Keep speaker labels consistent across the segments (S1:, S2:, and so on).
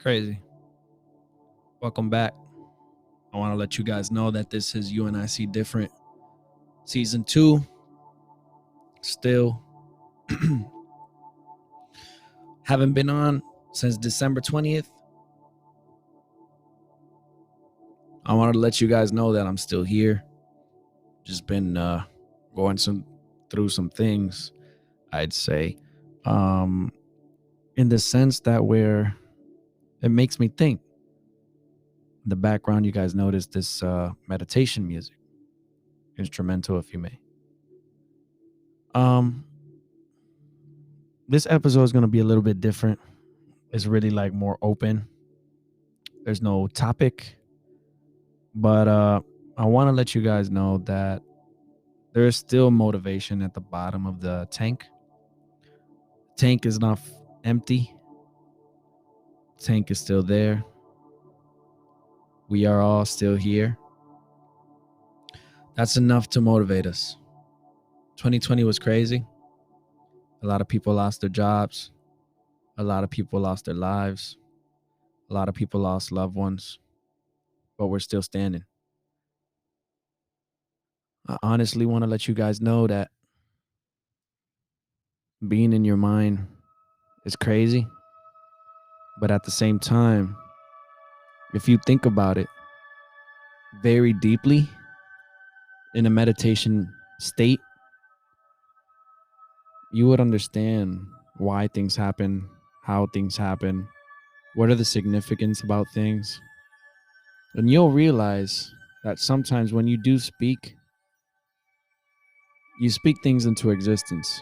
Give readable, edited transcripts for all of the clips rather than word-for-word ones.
S1: Crazy. Welcome back. I want to let you guys know that this is You and I See Different Season 2. Still haven't been on since December 20th. I wanted to let you guys know that I'm still here. Just been going through some things, I'd say. In the sense that it makes me think. In the background, you guys notice this meditation music. Instrumental, if you may. This episode is going to be a little bit different. It's really like more open. There's no topic, but I want to let you guys know that there is still motivation at the bottom of the tank. Tank is not empty. Tank is still there. We are all still here. That's enough to motivate us. 2020 was crazy. A lot of people lost their jobs. A lot of people lost their lives. A lot of people lost loved ones. But we're still standing. I honestly want to let you guys know that being in your mind is crazy. But at the same time, if you think about it very deeply in a meditation state, you would understand why things happen, how things happen, what are the significance about things. And you'll realize that sometimes when you do speak, you speak things into existence.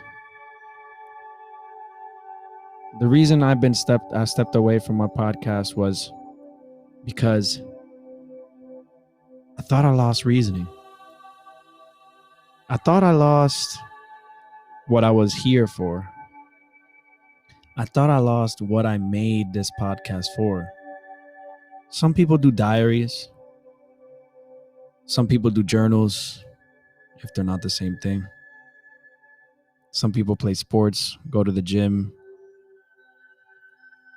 S1: The reason I stepped away from my podcast was because I thought I lost reasoning. I thought I lost what I was here for. I thought I lost what I made this podcast for. Some people do diaries. Some people do journals, if they're not the same thing. Some people play sports, go to the gym.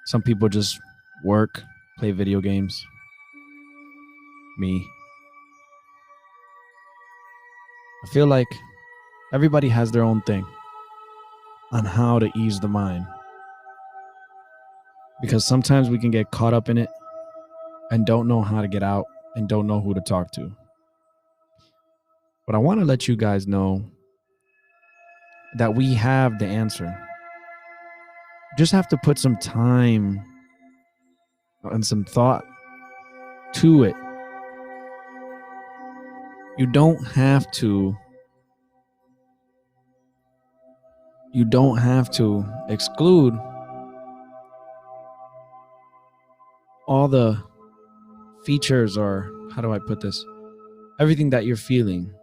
S1: Some people just work, play video games. Me. I feel like everybody has their own thing on how to ease the mind. Because sometimes we can get caught up in it and don't know how to get out and don't know who to talk to. But I want to let you guys know that we have the answer. Just have to put some time and some thought to it. You don't have to exclude all the features, or how do I put this? Everything that you're feeling.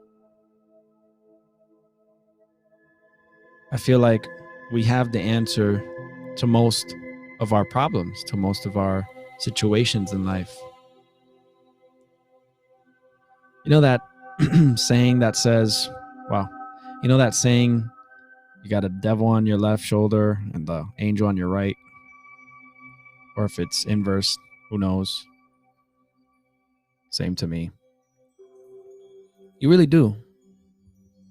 S1: I feel like we have the answer to most of our problems, to most of our situations in life. You know that saying that says, you got a devil on your left shoulder and the angel on your right? Or if it's inverse, who knows? Same to me. You really do.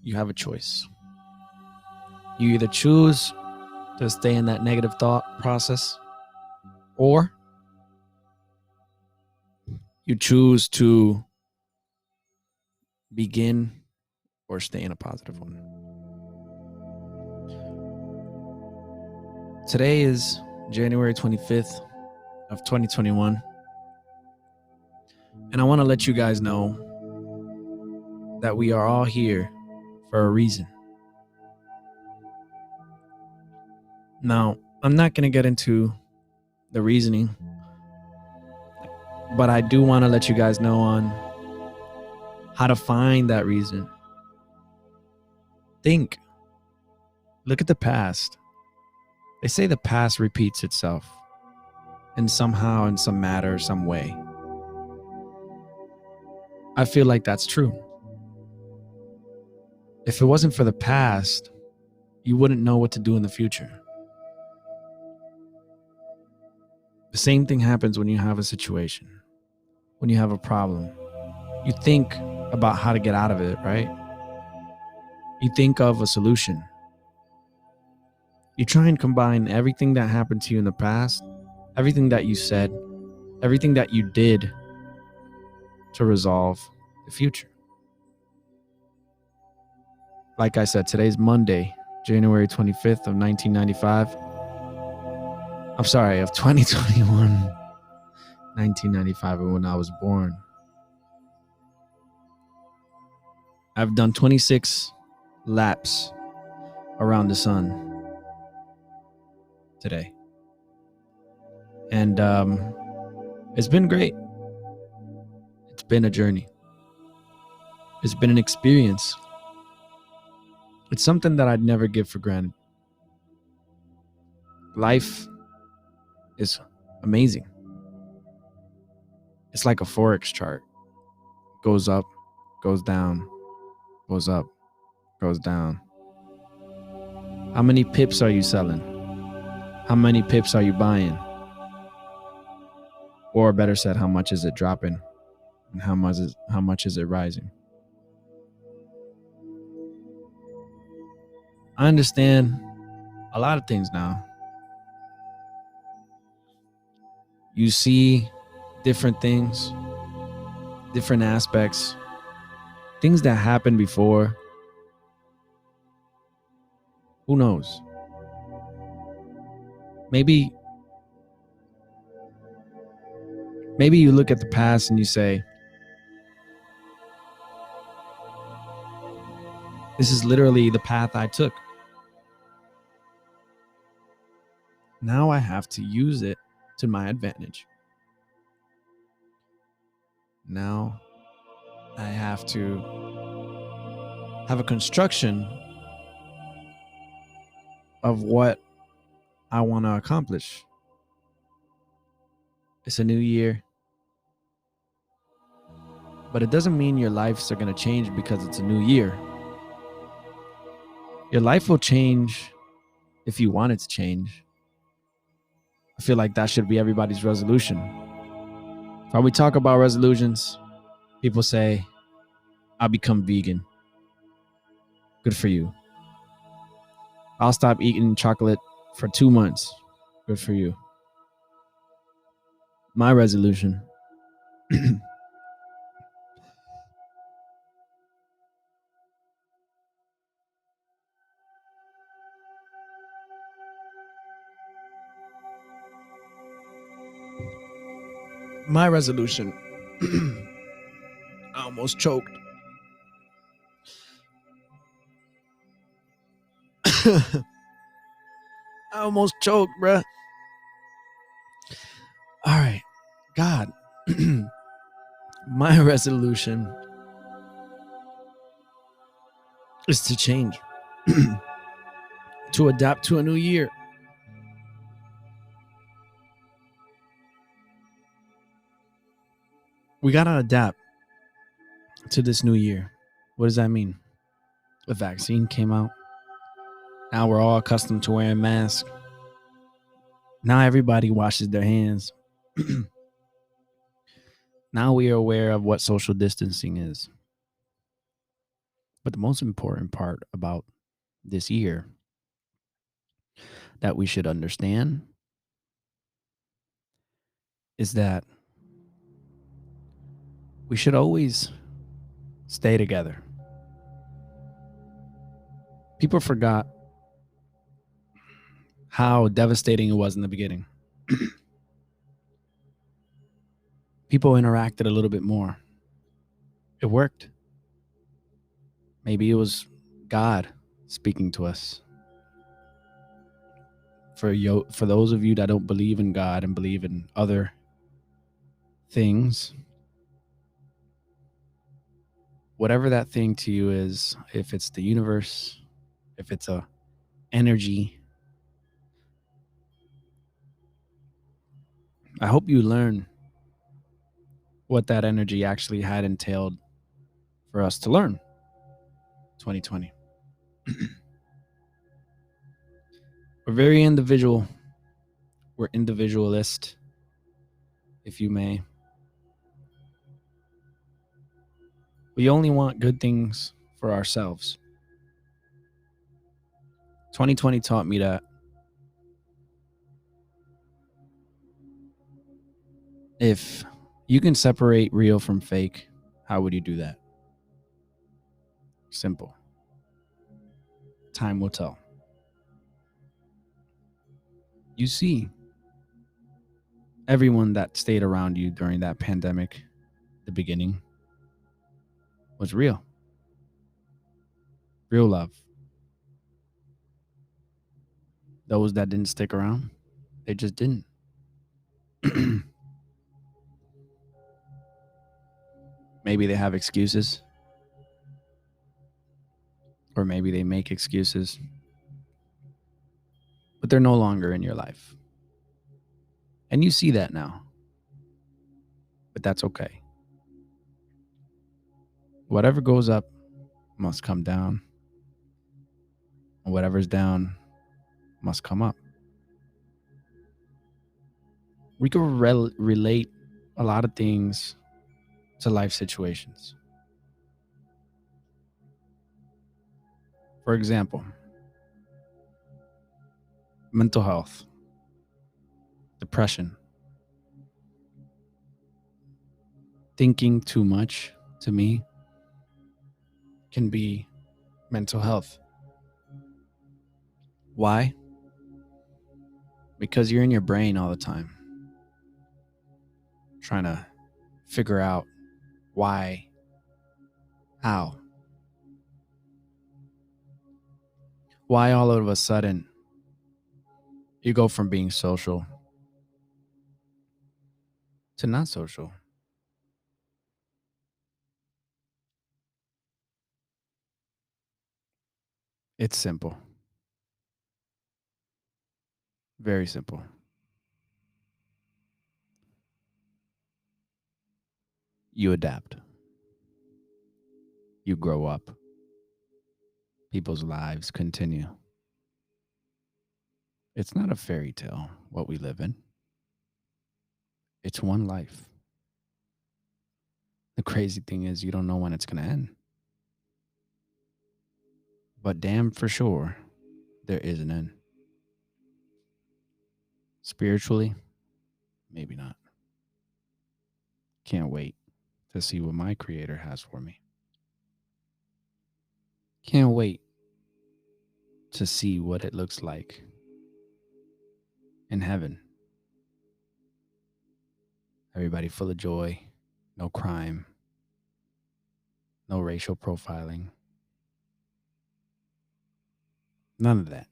S1: You have a choice. You either choose to stay in that negative thought process, or you choose to begin or stay in a positive one. Today is January 25th of 2021. And I want to let you guys know that we are all here for a reason. Now, I'm not going to get into the reasoning, but I do want to let you guys know on how to find that reason. Think. Look at the past. They say the past repeats itself in somehow, in some matter, some way. I feel like that's true. If it wasn't for the past, you wouldn't know what to do in the future. The same thing happens when you have a situation, when you have a problem. You think about how to get out of it, right? You think of a solution. You try and combine everything that happened to you in the past, everything that you said, everything that you did to resolve the future. Like I said, today's Monday, January 25th of 1995. I'm sorry, of 2021. 1995 when I was born. I've done 26 laps around the sun today. And it's been great. It's been a journey. It's been an experience. It's something that I'd never give for granted. Life is amazing. It's like a Forex chart. Goes up, goes down, goes up, goes down. How many pips are you selling? How many pips are you buying? Or better said, how much is it dropping? And how much is it rising? I understand a lot of things now. You see different things, different aspects, things that happened before. Who knows? Maybe you look at the past and you say, this is literally the path I took. Now I have to use it to my advantage. Now I have to have a construction of what I want to accomplish. It's a new year. But it doesn't mean your lives are going to change because it's a new year. Your life will change if you want it to change. I feel like that should be everybody's resolution. When we talk about resolutions, people say, I'll become vegan. Good for you. I'll stop eating chocolate for 2 months. Good for you. My resolution. My resolution. I almost choked. I almost choked, bruh. All right. God. My resolution is to change. To adapt to a new year. We got to adapt to this new year. What does that mean? A vaccine came out. Now we're all accustomed to wearing masks. Now everybody washes their hands. Now we are aware of what social distancing is. But the most important part about this year that we should understand is that we should always stay together. People forgot how devastating it was in the beginning. People interacted a little bit more. It worked. Maybe it was God speaking to us. For those of you that don't believe in God and believe in other things, whatever that thing to you is, if it's the universe, if it's a energy, I hope you learn what that energy actually had entailed for us to learn. 2020. We're very individual. We're individualist. if you may. We only want good things for ourselves. 2020 taught me that if you can separate real from fake, how would you do that? Simple. Time will tell. You see, everyone that stayed around you during that pandemic, the beginning, was real. Real love. Those that didn't stick around, they just didn't. Maybe they have excuses, or maybe they make excuses, but they're no longer in your life. And you see that now, but that's okay. Whatever goes up must come down, and whatever's down must come up. We could relate a lot of things to life situations. For example, mental health, depression, thinking too much to me can be mental health. Why? Because you're in your brain all the time, trying to figure out why, how, why all of a sudden you go from being social to not social. It's simple, very simple. You adapt, you grow up, people's lives continue. It's not a fairy tale what we live in, it's one life. The crazy thing is, you don't know when it's going to end. But damn for sure, there is an end. Spiritually, maybe not. Can't wait to see what my creator has for me. Can't wait to see what it looks like in heaven. Everybody full of joy, no crime, no racial profiling, none of that.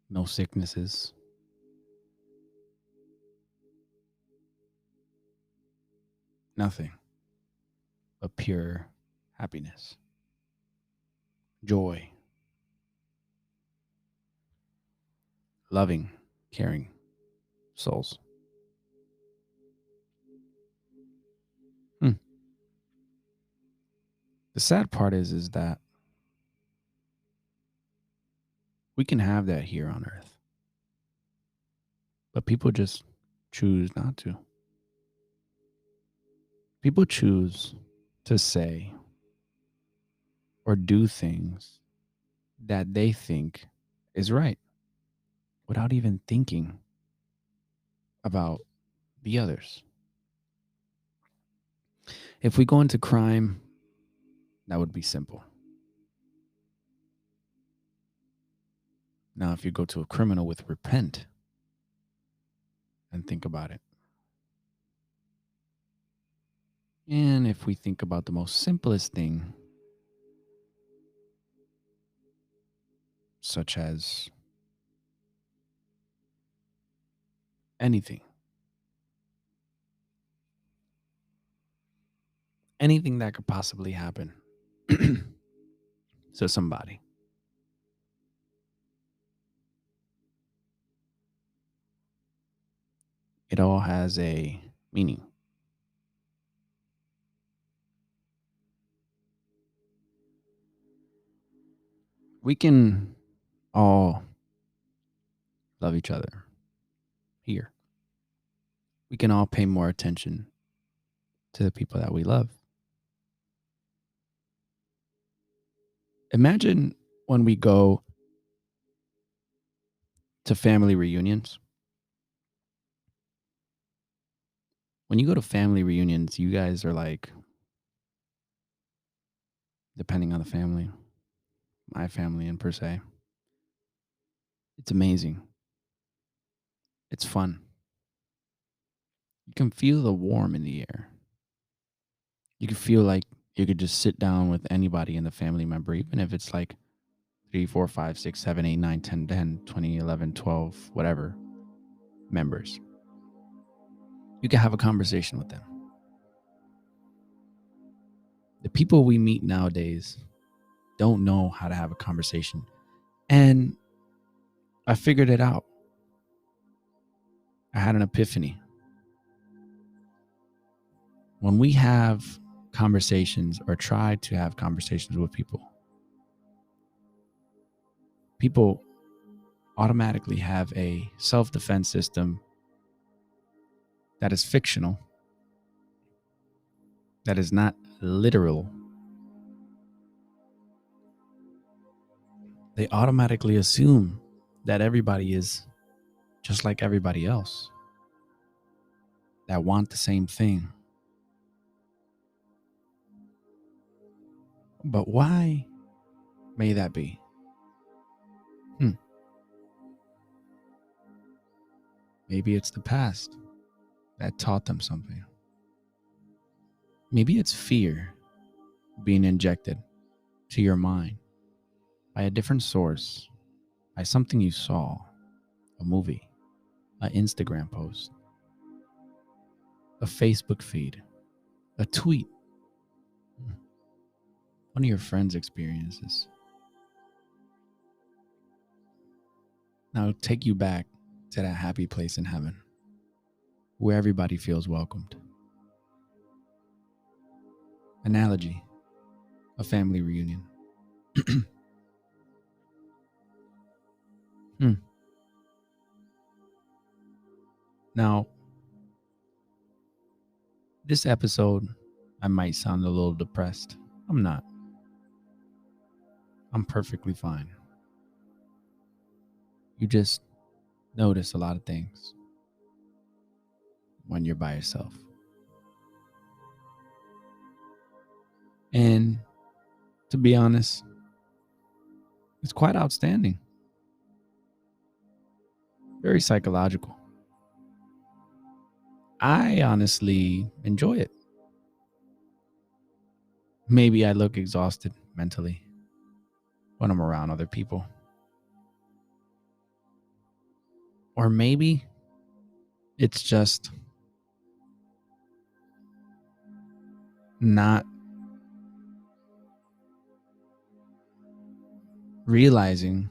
S1: No sicknesses, nothing but pure happiness, joy, loving, caring souls. Hmm. The sad part is that we can have that here on earth, but people just choose not to. People choose to say or do things that they think is right without even thinking about the others. If we go into crime, that would be simple. Now, if you go to a criminal with repent and think about it, and if we think about the most simplest thing, such as anything, anything that could possibly happen to somebody, it all has a meaning. We can all love each other here. we can all pay more attention to the people that we love. Imagine when we go to family reunions. When you go to family reunions, you guys are like, depending on the family, my family and per se, it's amazing. It's fun. You can feel the warm in the air. You can feel like you could just sit down with anybody in the family member, even if it's like 3, 4, 5, 6, 7, 8, 9, 10, 10, 20, 11, 12, whatever members. You can have a conversation with them. The people we meet nowadays don't know how to have a conversation. And I figured it out. I had an epiphany. When we have conversations or try to have conversations with people, people automatically have a self-defense system that is fictional, that is not literal. They automatically assume that everybody is just like everybody else, that want the same thing. But why may that be? Maybe it's the past that taught them something. Maybe it's fear being injected to your mind by a different source, by something you saw, a movie, an Instagram post, a Facebook feed, a tweet, one of your friends' experiences. Now it'll take you back to that happy place in heaven where everybody feels welcomed. Analogy, a family reunion. Now, this episode, I might sound a little depressed. I'm not. I'm perfectly fine. You just notice a lot of things when you're by yourself. And to be honest, it's quite outstanding. Very psychological. I honestly enjoy it. Maybe I look exhausted mentally when I'm around other people. Or maybe it's just not realizing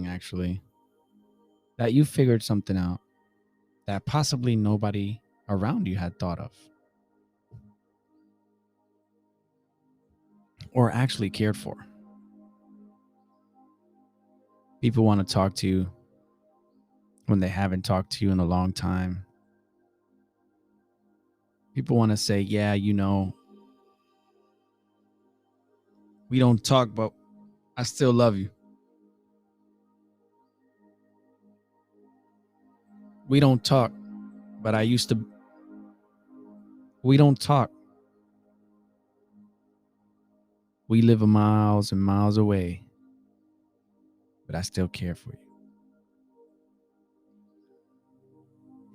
S1: actually that you figured something out that possibly nobody around you had thought of or actually cared for. People want to talk to you when they haven't talked to you in a long time. People want to say, yeah, we don't talk, but I still love you. We don't talk, but we don't talk. We live miles and miles away, but I still care for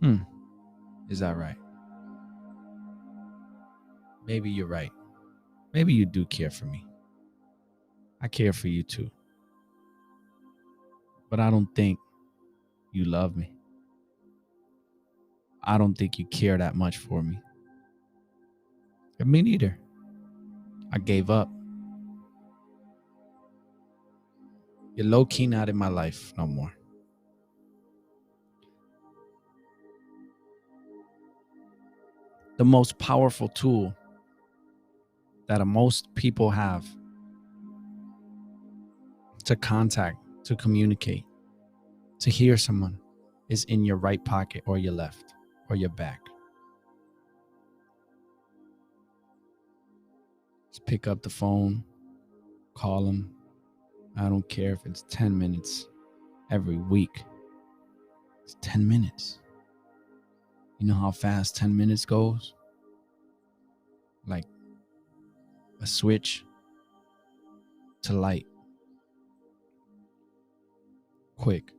S1: you. Is that right? Maybe you're right. Maybe you do care for me. I care for you too. But I don't think you love me. I don't think you care that much for me. And me neither. I gave up. You're low-key not in my life no more. The most powerful tool that most people have to contact, to communicate, to hear someone is in your right pocket or your left. or your back. Just pick up the phone, call them. I don't care if it's 10 minutes every week. It's 10 minutes. You know how fast 10 minutes goes? Like a switch to light. Quick.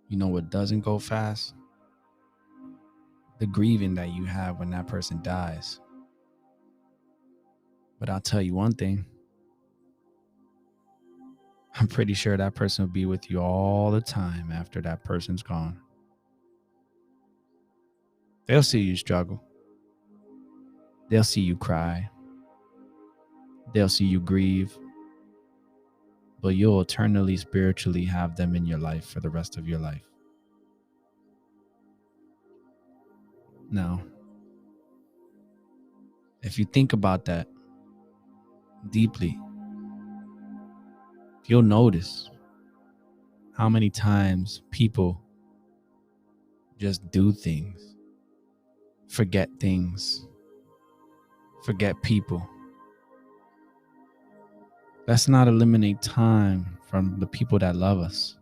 S1: You know what doesn't go fast? The grieving that you have when that person dies. But I'll tell you one thing. I'm pretty sure that person will be with you all the time after that person's gone. They'll see you struggle. They'll see you cry. They'll see you grieve. But you'll eternally, spiritually have them in your life for the rest of your life. Now, if you think about that deeply, you'll notice how many times people just do things, forget things, forget people. Let's not eliminate time from the people that love us.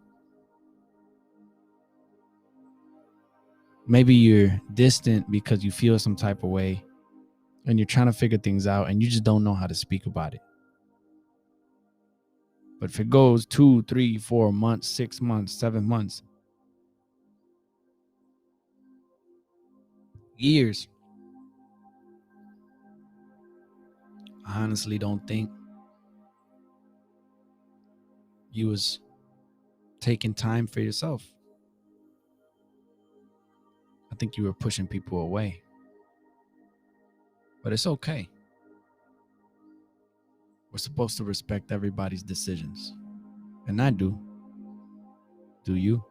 S1: Maybe you're distant because you feel some type of way and you're trying to figure things out and you just don't know how to speak about it. But if it goes 2, 3, 4 months, 6 months, 7 months, years, I honestly don't think you was taking time for yourself. I think you were pushing people away. But it's okay. We're supposed to respect everybody's decisions. And I do. Do you?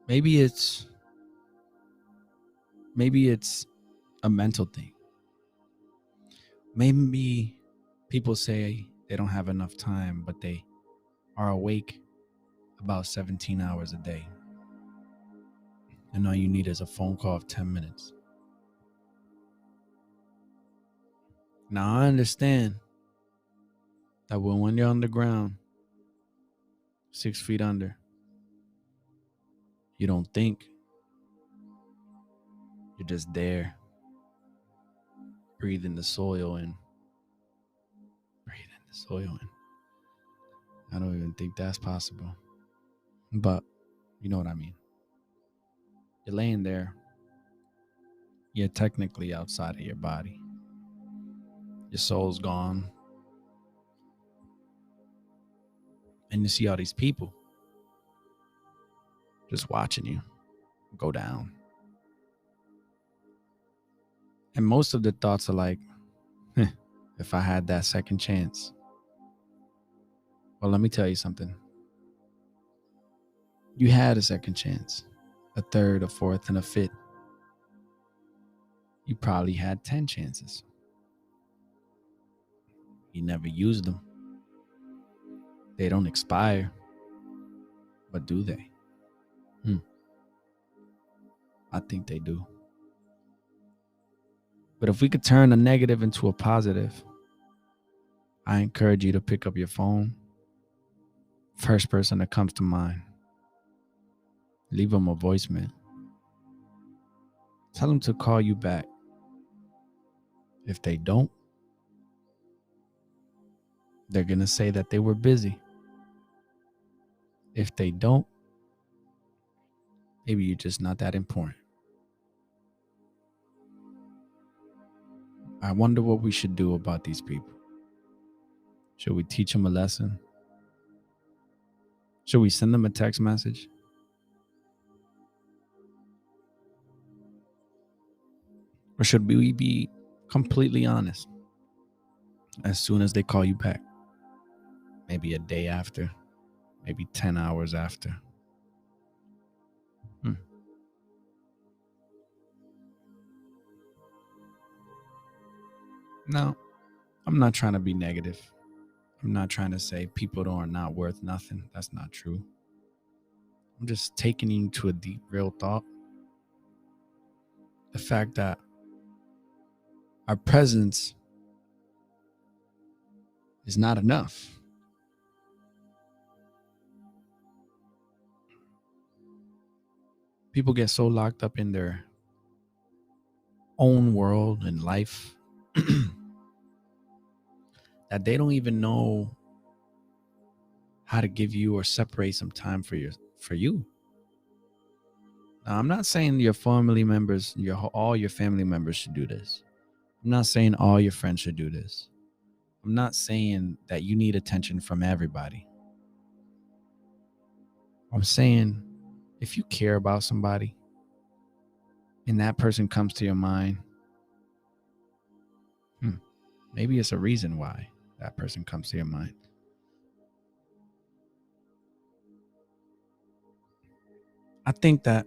S1: Maybe it's a mental thing. Maybe people say they don't have enough time, but they are awake about 17 hours a day. And all you need is a phone call of 10 minutes. Now, I understand that when you're on the ground, 6 feet under, you don't think. You're just there, breathing the soil in. I don't even think that's possible. But you know what I mean. You're laying there. You're technically outside of your body. Your soul's gone. And you see all these people just watching you go down. And most of the thoughts are like, if I had that second chance. Well, let me tell you something. You had a second chance, a third, a fourth, and a fifth. You probably had 10 chances. You never used them. They don't expire. But do they? I think they do. But if we could turn a negative into a positive, I encourage you to pick up your phone. First person that comes to mind. Leave them a voicemail. Tell them to call you back. If they don't, they're going to say that they were busy. If they don't, maybe you're just not that important. I wonder what we should do about these people. Should we teach them a lesson? Should we send them a text message? Or should we be completely honest as soon as they call you back? Maybe a day after, maybe 10 hours after. No, I'm not trying to be negative. I'm not trying to say people are not worth nothing. That's not true. I'm just taking you to a deep, real thought. The fact that our presence is not enough. People get so locked up in their own world and life that they don't even know how to give you or separate some time for you. Now, I'm not saying your family members, all your family members should do this. I'm not saying all your friends should do this. I'm not saying that you need attention from everybody. I'm saying if you care about somebody and that person comes to your mind, maybe it's a reason why that person comes to your mind. I think that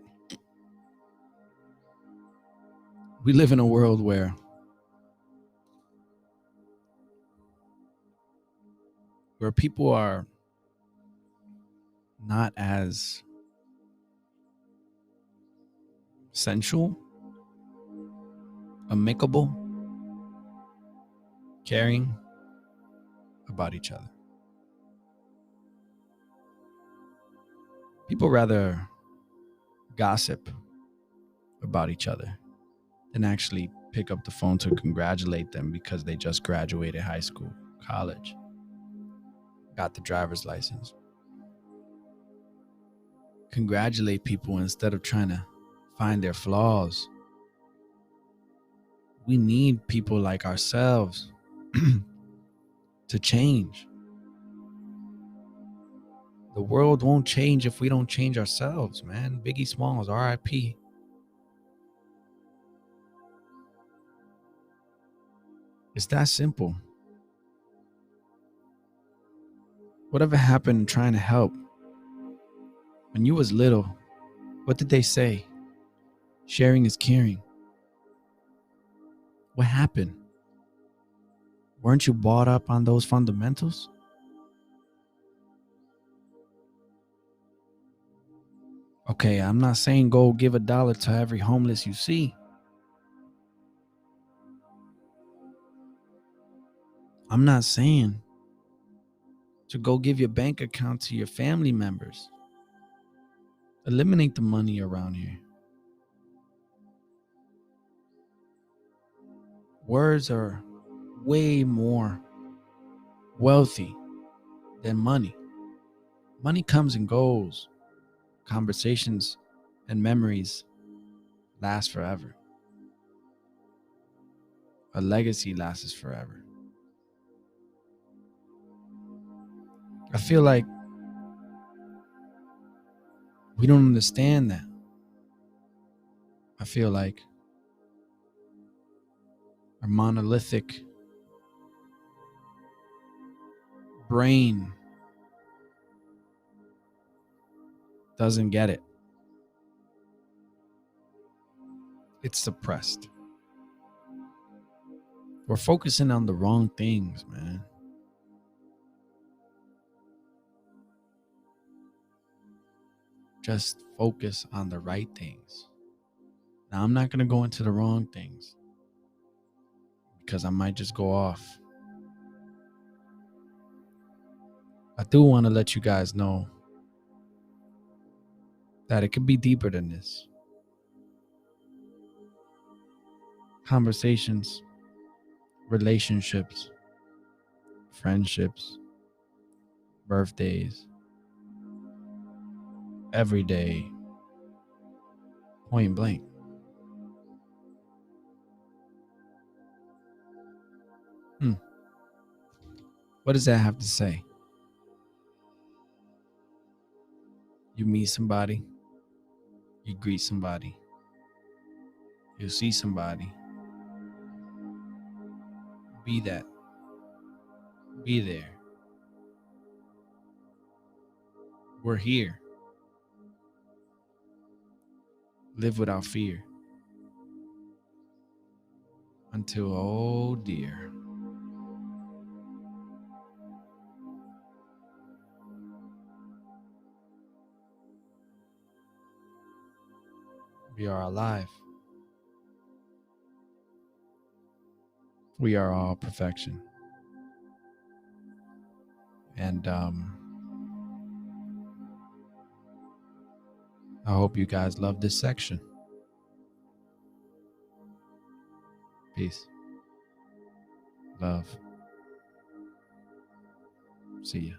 S1: we live in a world where people are not as sensual, amicable, caring about each other. People rather gossip about each other than actually pick up the phone to congratulate them because they just graduated high school, college, got the driver's license. Congratulate people instead of trying to find their flaws. We need people like ourselves to change. The world won't change if we don't change ourselves, man. Biggie Smalls, RIP. It's that simple. Whatever happened trying to help? When you was little, what did they say? Sharing is caring. What happened? Weren't you brought up on those fundamentals? Okay, I'm not saying go give $1 to every homeless you see. I'm not saying to go give your bank account to your family members. Eliminate the money around here. Words are way more wealthy than money. Money comes and goes. Conversations and memories last forever. A legacy lasts forever. I feel like we don't understand that. I feel like our monolithic brain doesn't get it. It's suppressed. We're focusing on the wrong things, man. Just focus on the right things. Now, I'm not going to go into the wrong things because I might just go off. I do want to let you guys know that it could be deeper than this. Conversations, relationships, friendships, birthdays, every day, point blank. What does that have to say? You meet somebody, you greet somebody, you see somebody. Be that. Be there. We're here. Live without fear. Until, oh dear. We are alive. We are all perfection. And I hope you guys love this section. Peace. Love. See ya.